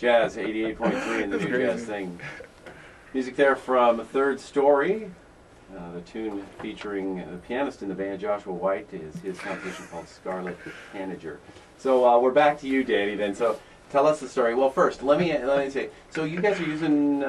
Jazz 88.3 and the new Jazz thing. Music there from Third Story. The tune featuring the pianist in the band, Joshua White, is his composition called Scarlet Tanager. So we're back to you, Danny, then. So tell us the story. Well, first, let me say, so you guys are using,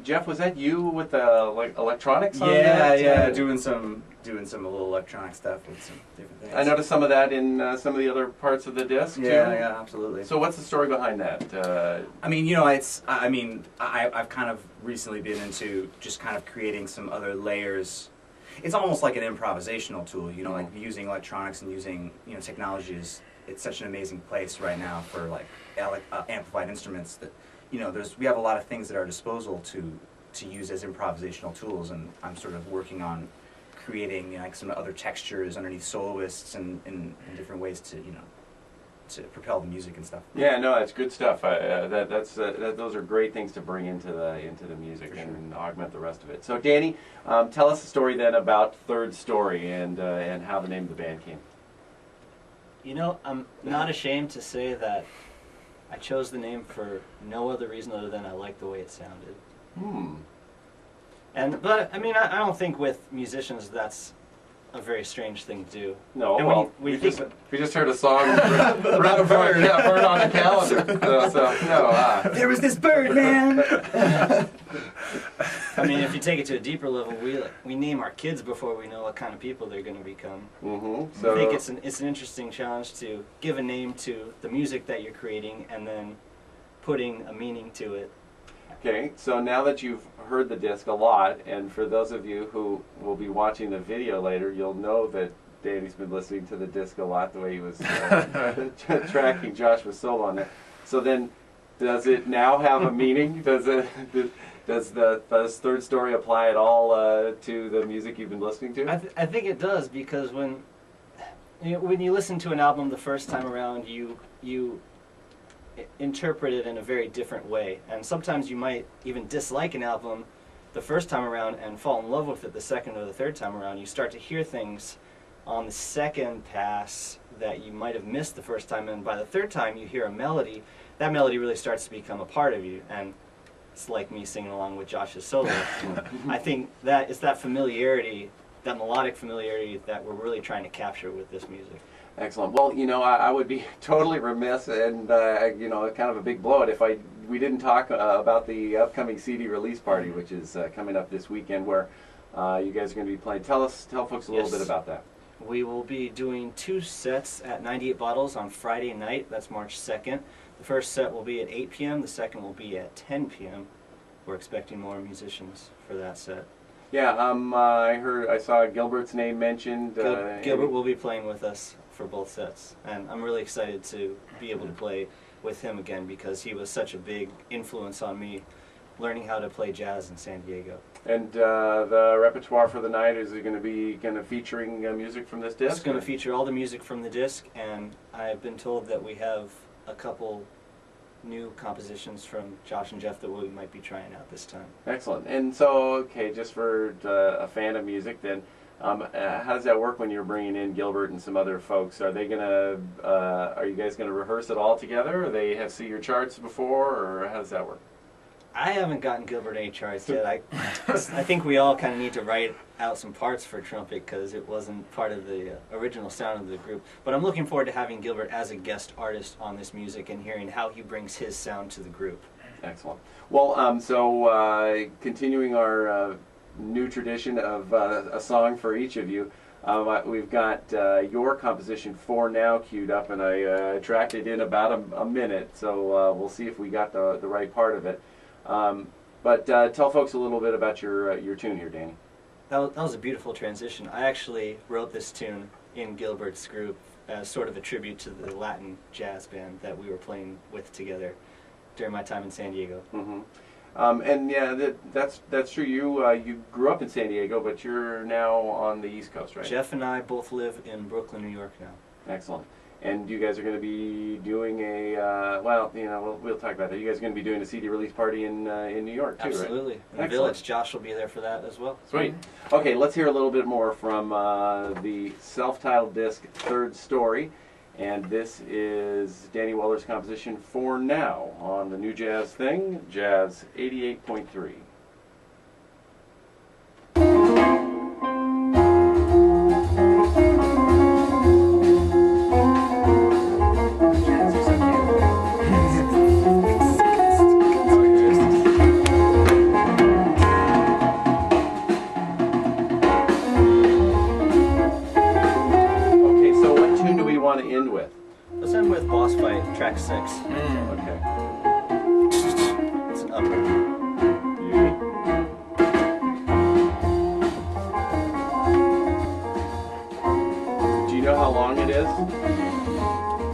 Jeff, was that you with the like electronics on that? Yeah, doing some little electronic stuff with some different things. I noticed some of that in some of the other parts of the disc, too. Yeah, absolutely. So what's the story behind that? I mean, I've kind of recently been into just kind of creating some other layers. It's almost like an improvisational tool, you know, like using electronics and using, technology it's such an amazing place right now for like amplified instruments that, we have a lot of things at our disposal to use as improvisational tools, and I'm sort of working on creating like some other textures underneath soloists and in different ways to propel the music and stuff. Yeah, no, that's good stuff. Those are great things to bring into the music and augment the rest of it. So, Danny, tell us the story then about Third Story and how the name of the band came. I'm not ashamed to say that I chose the name for no other reason other than I liked the way it sounded. But I mean, I don't think with musicians that's a very strange thing to do. No, and well, we just heard a song burn on the calendar. So there was this bird, man. I mean, if you take it to a deeper level, we name our kids before we know what kind of people they're going to become. So I think it's an interesting challenge to give a name to the music that you're creating and then putting a meaning to it. Okay, so now that you've heard the disc a lot, and for those of you who will be watching the video later, you'll know that Danny's been listening to the disc a lot, the way he was tracking Joshua's solo on there. So then, does it now have a meaning? Does Third Story apply at all to the music you've been listening to? I think it does, because when you listen to an album the first time around, you interpret it in a very different way, and sometimes you might even dislike an album the first time around and fall in love with it the second or the third time around. You start to hear things on the second pass that you might have missed the first time, and by the third time you hear a melody, that melody really starts to become a part of you, and it's like me singing along with Josh's solo. I think that it's that familiarity, that melodic familiarity, that we're really trying to capture with this music. Excellent. Well, I would be totally remiss and, kind of a big blow if we didn't talk about the upcoming CD release party, which is coming up this weekend, where you guys are going to be playing. Tell folks a little bit about that. We will be doing 2 sets at 98 Bottles on Friday night. That's March 2nd. The first set will be at 8 p.m. The second will be at 10 p.m. We're expecting more musicians for that set. Yeah, I saw Gilbert's name mentioned. Gilbert will be playing with us for both sets, and I'm really excited to be able to play with him again, because he was such a big influence on me learning how to play jazz in San Diego. And the repertoire for the night, is it going to be featuring music from this disc? It's going to feature all the music from the disc, and I've been told that we have a couple new compositions from Josh and Jeff that we might be trying out this time. Excellent. And so, okay, just for a fan of music then, how does that work when you're bringing in Gilbert and some other folks? Are you guys gonna rehearse it all together, or they have seen your charts before, or how does that work? I haven't gotten Gilbert any charts yet. I think we all kind of need to write out some parts for trumpet, because it wasn't part of the original sound of the group. But I'm looking forward to having Gilbert as a guest artist on this music and hearing how he brings his sound to the group. Excellent. Well, so continuing our new tradition of a song for each of you, we've got your composition For Now queued up, and I tracked it in about a minute, so we'll see if we got the right part of it. But tell folks a little bit about your tune here, Danny. That was a beautiful transition. I actually wrote this tune in Gilbert's group as sort of a tribute to the Latin jazz band that we were playing with together during my time in San Diego. And yeah, that's true. You grew up in San Diego, but you're now on the East Coast, right? Jeff and I both live in Brooklyn, New York now. Excellent. And you guys are going to be doing we'll talk about that. You guys are going to be doing a CD release party in New York too, Absolutely. Right? In the Village. Josh will be there for that as well. Sweet. Okay, let's hear a little bit more from the self-titled disc Third Story. And this is Danny Weller's composition For Now on the New Jazz Thing, Jazz 88.3. Want to end with? Let's end with Boss Fight, track 6. Okay. It's an upper. Do you know how long it is?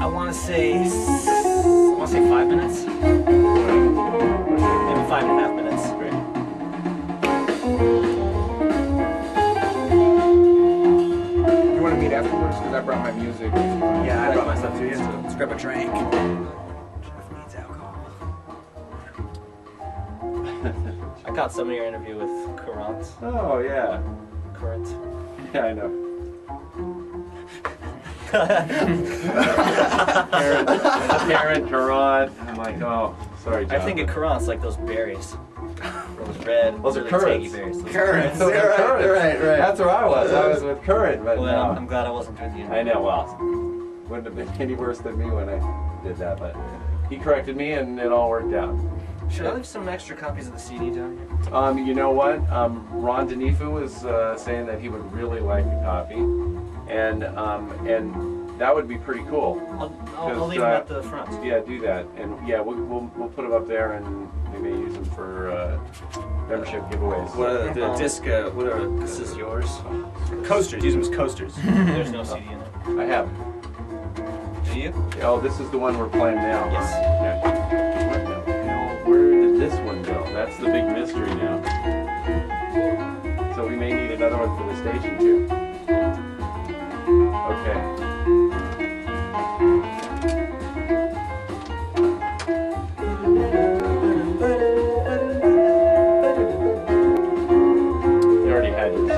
I want to say 5 minutes. Maybe 5.5 minutes. Great. You want to meet afterwards? Because I brought my music. Yeah, I brought my stuff too. Yeah, so let's grab a drink. Jeff needs alcohol. I caught some of your interview with Kuross. Oh, yeah. Current. Yeah, I know. Karen, Karan. I'm like, oh, sorry, John. I think of Kuross like those berries. Those red, those are really currants. tangy berries. Those Currants. Those are currants. Right. That's where I was. I was with Current, but Well, no. I'm glad I wasn't with you. I know, well, wouldn't have been any worse than me when I did that, but he corrected me and it all worked out. Should I leave some extra copies of the CD down here? You know what? Ron Denifu was saying that he would really like the copy, and that would be pretty cool. I'll leave them at the front. Yeah, do that, and yeah, we'll put them up there, and we may use them for membership giveaways. What are the disc? What are This is yours. coasters? Use them as coasters. There's no CD in it. I have. Do you? Oh, this is the one we're playing now. Yes. Yeah. What the hell? Where did this one go? That's the big mystery now. So we may need another one for the station too. Okay. You already had yours.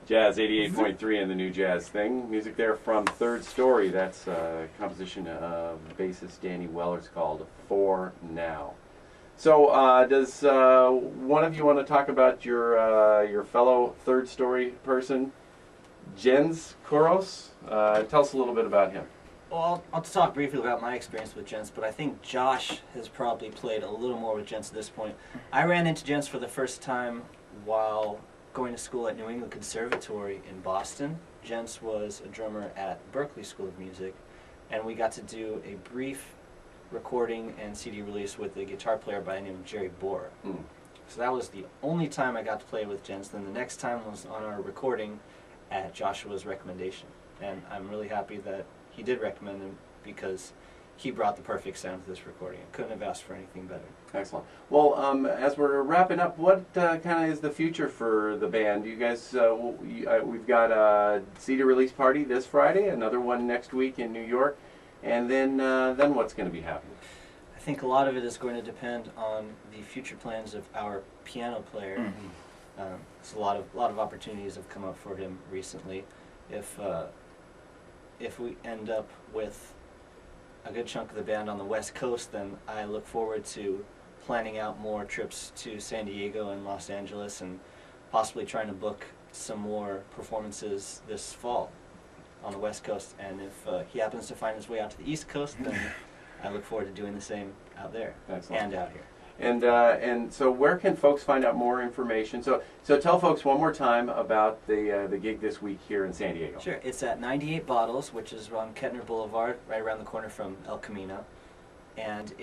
Jazz 88.3 in the New Jazz Thing. Music there from Third Story. That's a composition of bassist Danny Weller's called For Now. So, does one of you want to talk about your fellow Third Story person, Jens Kuross? Tell us a little bit about him. Well, I'll talk briefly about my experience with Jens, but I think Josh has probably played a little more with Jens at this point. I ran into Jens for the first time while going to school at New England Conservatory in Boston. Jens was a drummer at Berklee School of Music, and we got to do a brief recording and CD release with a guitar player by the name of Jerry Bohr. Mm. So that was the only time I got to play with Jens. Then the next time was on our recording at Joshua's recommendation. And I'm really happy that he did recommend him because he brought the perfect sound to this recording. I couldn't have asked for anything better. Excellent. Well, as we're wrapping up, what kind of is the future for the band? You guys, we've got a CD release party this Friday, another one next week in New York, and then what's going to be happening? I think a lot of it is going to depend on the future plans of our piano player. Mm-hmm. So a lot of opportunities have come up for him recently. If we end up with a good chunk of the band on the West Coast, then I look forward to planning out more trips to San Diego and Los Angeles and possibly trying to book some more performances this fall on the West Coast. And if he happens to find his way out to the East Coast, then I look forward to doing the same out there. Excellent. And out here. And so where can folks find out more information? So tell folks one more time about the gig this week here in San Diego. Sure. It's at 98 Bottles, which is on Kettner Boulevard, right around the corner from El Camino. And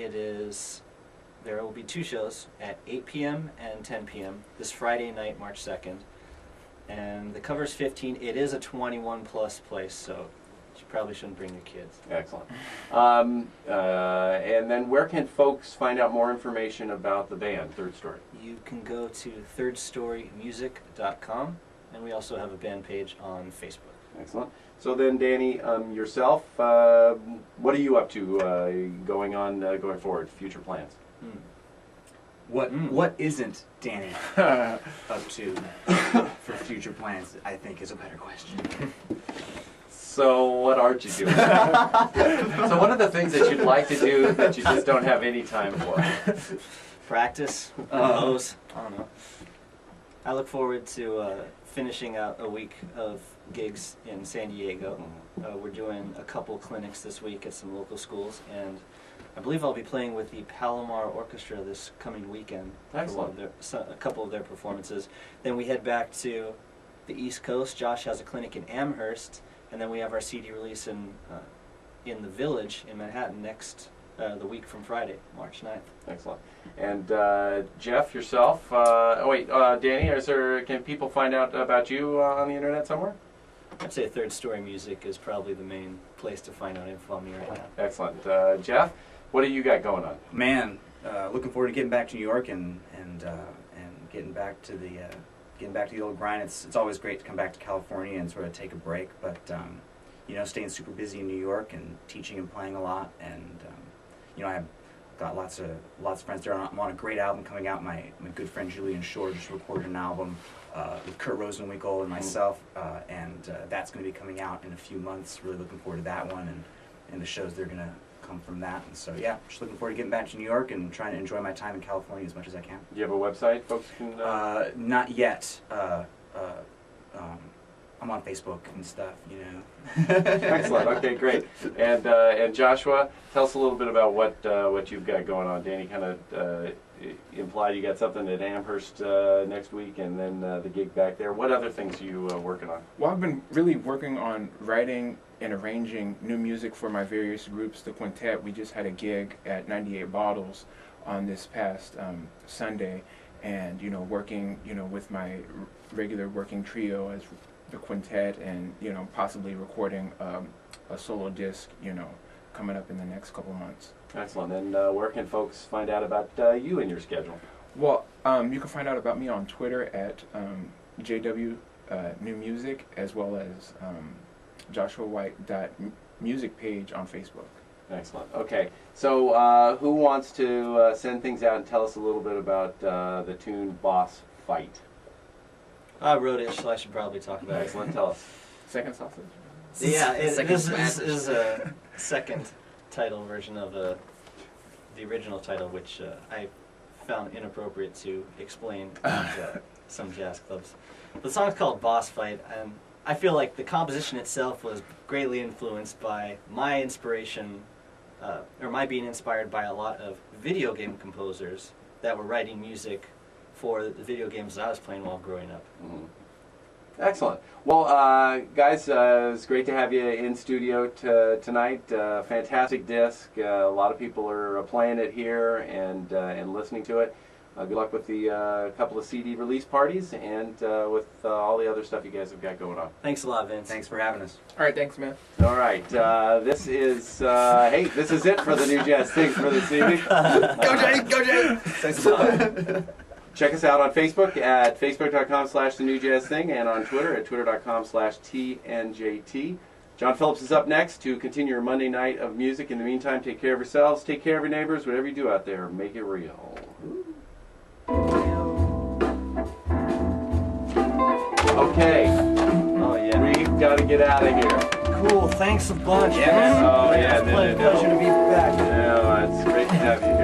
there will be 2 shows at 8 p.m. and 10 p.m. this Friday night, March 2nd. And the cover's 15. It is a 21 plus place, so you probably shouldn't bring your kids. Excellent. And then where can folks find out more information about the band, Third Story? You can go to thirdstorymusic.com, and we also have a band page on Facebook. Excellent. So then, Danny, yourself, what are you up to going forward? Future plans? What isn't Danny up to for future plans, I think, is a better question. So what aren't you doing? So what are the things that you'd like to do that you just don't have any time for? Practice, compose. I don't know. I look forward to finishing out a week of gigs in San Diego. We're doing a couple clinics this week at some local schools, and I believe I'll be playing with the Palomar Orchestra this coming weekend. Excellent. For a couple of their performances. Then we head back to the East Coast. Josh has a clinic in Amherst, and then we have our CD release in the Village in Manhattan the week from Friday, March 9th. Excellent. And Jeff, yourself. Danny, can people find out about you on the internet somewhere? I'd say Third Story Music is probably the main place to find out info on me right now. Excellent. Jeff, what do you got going on? Man, looking forward to getting back to New York and getting back to the old grind. It's always great to come back to California and sort of take a break, but staying super busy in New York and teaching and playing a lot, and I've got lots of friends there. I'm on a great album coming out. My good friend Julian Shore just recorded an album with Kurt Rosenwinkel and myself, and that's going to be coming out in a few months. Really looking forward to that one and the shows that are going to come from that. And so yeah, just looking forward to getting back to New York and trying to enjoy my time in California as much as I can. Do you have a website folks can... Not yet. I'm on Facebook and stuff, Excellent. Okay, great. And Joshua, tell us a little bit about what you've got going on. Danny kind of implied you got something at Amherst next week, and then the gig back there. What other things are you working on? Well, I've been really working on writing and arranging new music for my various groups. The quintet, we just had a gig at 98 Bottles on this past Sunday, and working with my regular working trio as the quintet, and possibly recording a solo disc coming up in the next couple months. Excellent. And where can folks find out about you and your schedule? Well, you can find out about me on Twitter at JW New Music, as well as JoshuaWhite.music page on Facebook. Excellent. Okay. So who wants to send things out and tell us a little bit about the tune Boss Fight? I wrote it, so I should probably talk about it. Excellent. Tell us. Second sausage? Yeah, this is a second title version of the original title, which I found inappropriate to explain at some jazz clubs. The song's called Boss Fight, and I feel like the composition itself was greatly influenced by my inspiration, or my being inspired by a lot of video game composers that were writing music for the video games that I was playing while growing up. Mm-hmm. Excellent. Well, guys, it's great to have you in studio tonight. Fantastic disc. A lot of people are playing it here and listening to it. Good luck with the couple of CD release parties and with all the other stuff you guys have got going on. Thanks a lot, Vince. Thanks for having us. All right, thanks, man. All right. This is this is it for the New Jazz Thing for this evening. Go Jay! Go Jay! Thanks a lot. Check us out on Facebook at facebook.com/thenewjazzthing and on Twitter at twitter.com/TNJT. John Phillips is up next to continue your Monday night of music. In the meantime, take care of yourselves, take care of your neighbors, whatever you do out there, make it real. Okay. Oh, yeah. We've got to get out of here. Cool, thanks a bunch. Yeah, man. Oh, yeah. It's a pleasure to be back. Yeah, it's great to have you here.